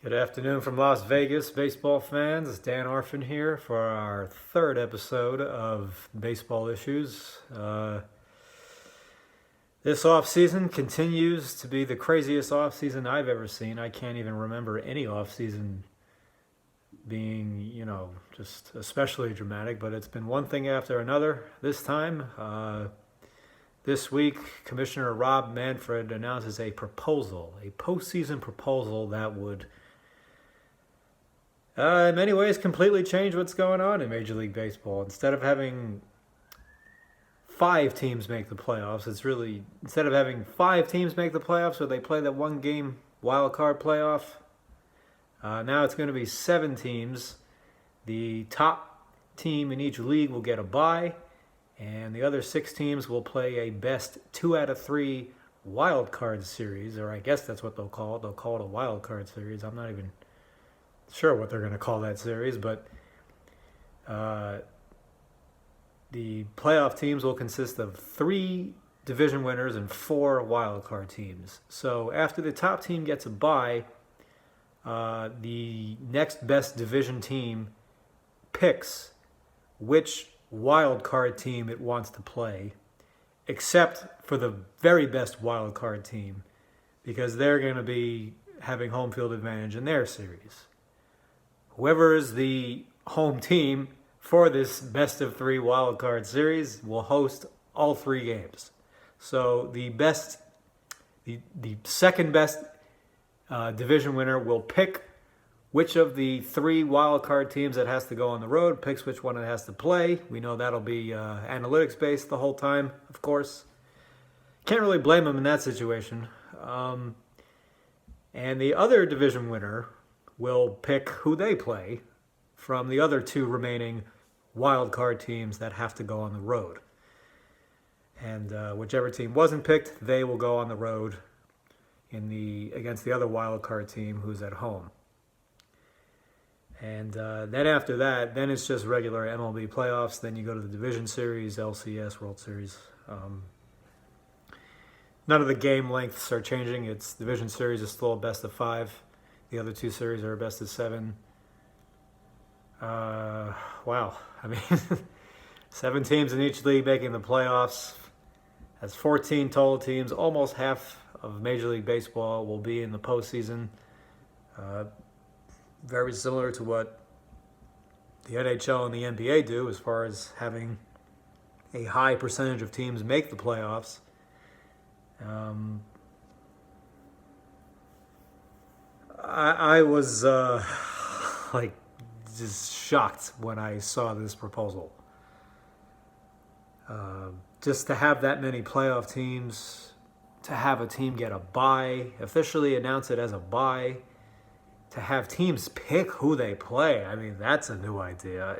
Good afternoon from Las Vegas, baseball fans. It's Dan Arfin here for our third episode of Baseball Issues. This offseason continues to be the craziest offseason I've ever seen. I can't even remember any offseason being, just especially dramatic, but it's been one thing after another this time. This week, Commissioner Rob Manfred announces a postseason proposal that would in many ways completely change what's going on in Major League Baseball. Instead of having 5 teams make the playoffs, instead of having 5 teams make the playoffs where they play that one game wild card playoff, now it's going to be 7 teams. The top team in each league will get a bye, and the other 6 teams will play a best 2 out of 3 wild card series, or I guess that's what they'll call it. They'll call it a wild card series. I'm not even sure what they're going to call that series, but the playoff teams will consist of 3 division winners and 4 wild card teams. So after the top team gets a bye, the next best division team picks which wild card team it wants to play, except for the very best wild card team, because they're going to be having home field advantage in their series. Whoever is the home team for this best of 3 wild card series will host all 3 games. So the second best division winner will pick which of the 3 wild card teams that has to go on the road, picks which one it has to play. We know that'll be analytics based the whole time, of course. Can't really blame them in that situation. And the other division winner will pick who they play from the other 2 remaining wild card teams that have to go on the road. And whichever team wasn't picked, they will go on the road against the other wild card team who's at home. And then after that, then it's just regular MLB playoffs. Then you go to the Division Series, LCS, World Series. None of the game lengths are changing. It's Division Series is still a best of 5. The other 2 series are a best of 7. Wow. I mean, 7 teams in each league making the playoffs. That's 14 total teams. Almost half of Major League Baseball will be in the postseason. Very similar to what the NHL and the NBA do as far as having a high percentage of teams make the playoffs. I was just shocked when I saw this proposal. Just to have that many playoff teams, to have a team get a bye, officially announce it as a bye, to have teams pick who they play. I mean, that's a new idea.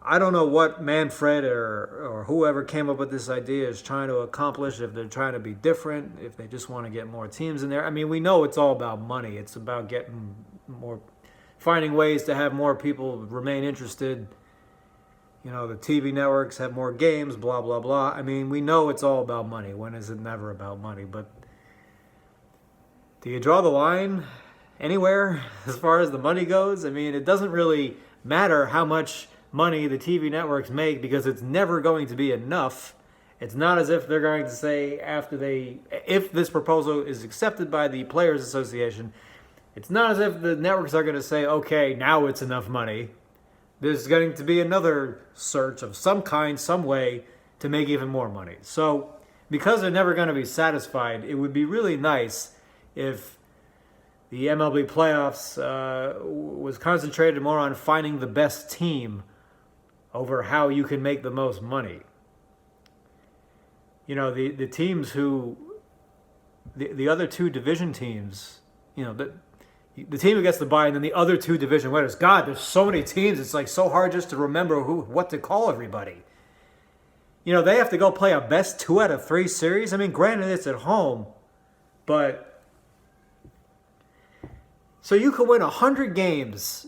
I don't know what Manfred or whoever came up with this idea is trying to accomplish, if they're trying to be different, if they just want to get more teams in there. I mean, we know it's all about money. It's about getting finding ways to have more people remain interested. The TV networks have more games, blah, blah, blah. I mean, we know it's all about money. When is it never about money? But do you draw the line anywhere as far as the money goes? I mean, it doesn't really matter how much money the TV networks make, because it's never going to be enough. It's not as if they're going to say if this proposal is accepted by the Players Association, it's not as if the networks are going to say, okay, now it's enough money. There's going to be another search of some kind, some way to make even more money. So because they're never going to be satisfied, it would be really nice if the MLB playoffs was concentrated more on finding the best team over how you can make the most money. The teams the other 2 division teams, the team who gets the bye and then the other 2 division winners. God, there's so many teams. It's like so hard just to remember what to call everybody. They have to go play a best 2 out of 3 series. I mean, granted, it's at home, but so you can win 100 games.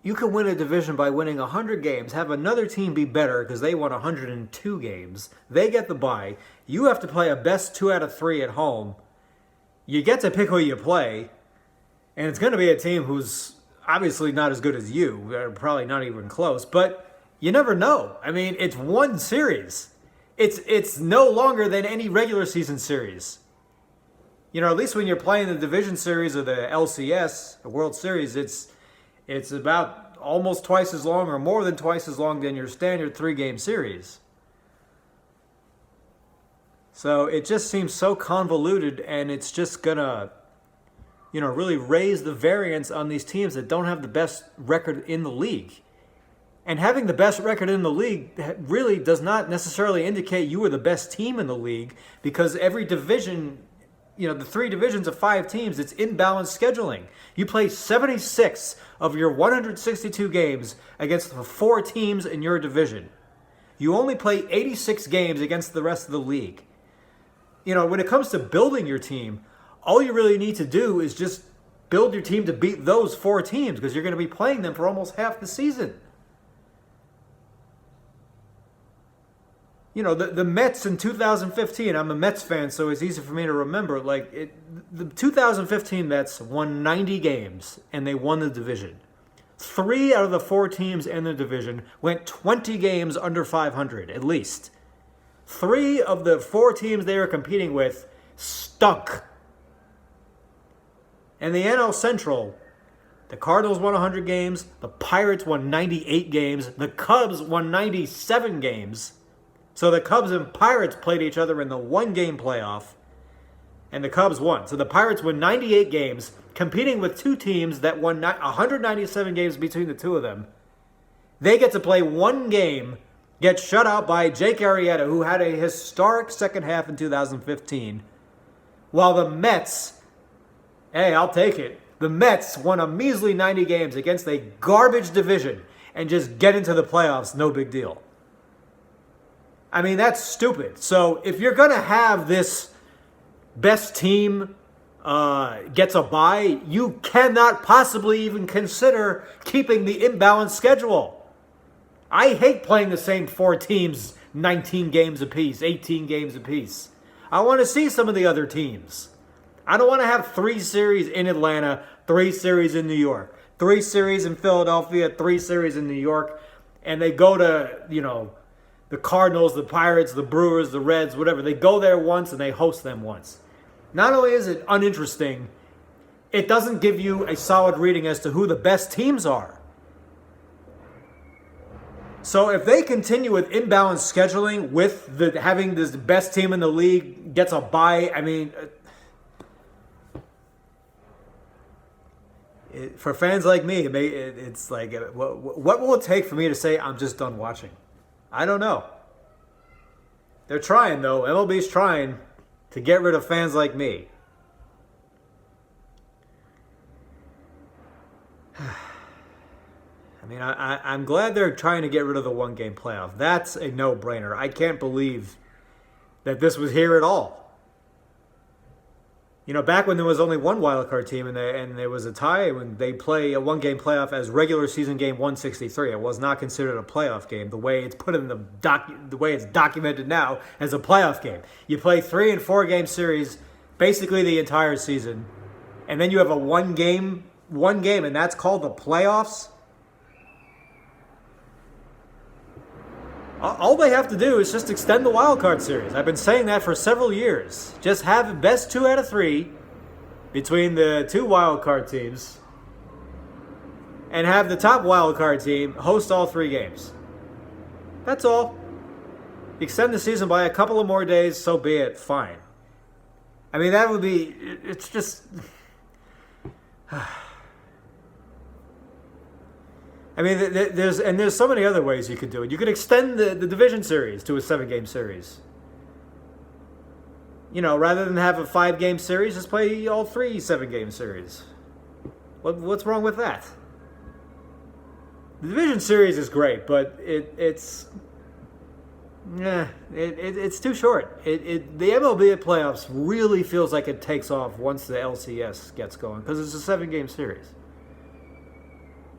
You can win a division by winning 100 games, have another team be better because they won 102 games. They get the bye. You have to play a best 2 out of 3 at home. You get to pick who you play. And it's going to be a team who's obviously not as good as you. They're probably not even close. But you never know. I mean, it's one series. It's no longer than any regular season series. You know, at least when you're playing the division series or the LCS, the World Series, it's about almost twice as long or more than twice as long than your standard 3-game series. So it just seems so convoluted, and it's just going to, really raise the variance on these teams that don't have the best record in the league. And having the best record in the league really does not necessarily indicate you are the best team in the league, because every division, the 3 divisions of 5 teams, it's imbalanced scheduling. You play 76 of your 162 games against the 4 teams in your division. You only play 86 games against the rest of the league. When it comes to building your team, all you really need to do is just build your team to beat those 4 teams, because you're going to be playing them for almost half the season. The Mets in 2015, I'm a Mets fan, so it's easy for me to remember. The 2015 Mets won 90 games, and they won the division. 3 out of the 4 teams in the division went 20 games under 500, at least. 3 of the 4 teams they were competing with stunk. And the NL Central, the Cardinals won 100 games, the Pirates won 98 games, the Cubs won 97 games. So the Cubs and Pirates played each other in the 1-game playoff, and the Cubs won. So the Pirates won 98 games, competing with 2 teams that won 197 games between the 2 of them. They get to play 1 game, get shut out by Jake Arrieta, who had a historic second half in 2015, while the Mets, hey, I'll take it, the Mets won a measly 90 games against a garbage division and just get into the playoffs, no big deal. I mean, that's stupid. So if you're going to have this best team gets a bye, you cannot possibly even consider keeping the imbalanced schedule. I hate playing the same 4 teams 19 games apiece, 18 games apiece. I want to see some of the other teams. I don't want to have 3 series in Atlanta, 3 series in New York, 3 series in Philadelphia, 3 series in New York, and they go to, the Cardinals, the Pirates, the Brewers, the Reds, whatever. They go there once and they host them once. Not only is it uninteresting, it doesn't give you a solid reading as to who the best teams are. So if they continue with imbalanced scheduling, with having this best team in the league gets a bye, I mean, for fans like me, it's like, what will it take for me to say I'm just done watching? I don't know. They're trying, though. MLB's trying to get rid of fans like me. I mean, I'm glad they're trying to get rid of the 1-game playoff. That's a no-brainer. I can't believe that this was here at all. Back when there was only 1 wildcard team and there was a tie, when they play a 1-game playoff as regular season game 163, it was not considered a playoff game. The way it's put in the way it's documented now as a playoff game. You play 3 and 4 game series, basically the entire season, and then you have a one game, and that's called the playoffs. All they have to do is just extend the wild card series. I've been saying that for several years. Just have the best 2 out of 3 between the 2 wild card teams, and have the top wild card team host all 3 games. That's all. Extend the season by a couple of more days, so be it. Fine. I mean, that would be... It's just... I mean, there's so many other ways you could do it. You could extend the division series to a 7-game series. Rather than have a 5-game series, just play all 3 7-game series. What's wrong with that? The division series is great, but it's too short. The MLB playoffs really feels like it takes off once the LCS gets going, because it's a 7-game series.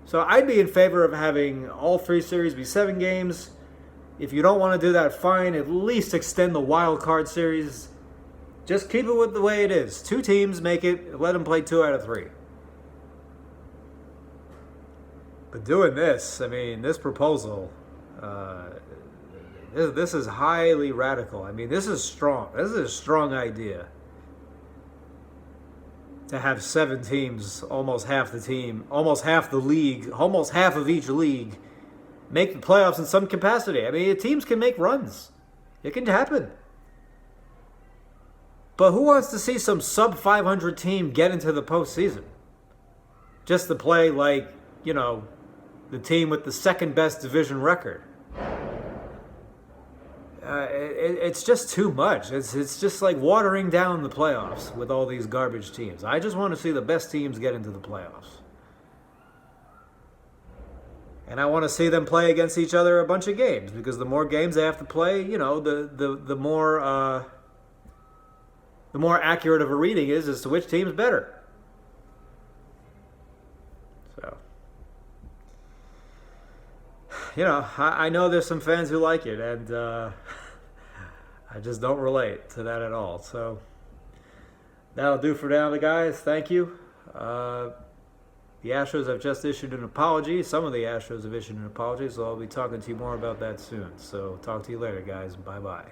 So I'd be in favor of having all 3 series be 7 games. If you don't want to do that, fine. At least extend the wild card series. Just keep it with the way it is. 2 teams make it. Let them play 2 out of 3. But doing this, I mean, this proposal, this is highly radical. I mean, this is strong. This is a strong idea. To have 7 teams, almost half the team, almost half the league, almost half of each league, make the playoffs in some capacity. I mean, teams can make runs. It can happen. But who wants to see some sub 500 team get into the postseason? Just to play like, you know, the team with the second best division record. It's just too much. It's just like watering down the playoffs with all these garbage teams. I just want to see the best teams get into the playoffs. And I want to see them play against each other a bunch of games, because the more games they have to play, you know, the more accurate of a reading is as to which team's better. So, you know, I know there's some fans who like it, and I just don't relate to that at all. So that'll do for now, guys. Thank you. The Astros have just issued an apology. Some of the Astros have issued an apology, so I'll be talking to you more about that soon. So talk to you later, guys. Bye-bye.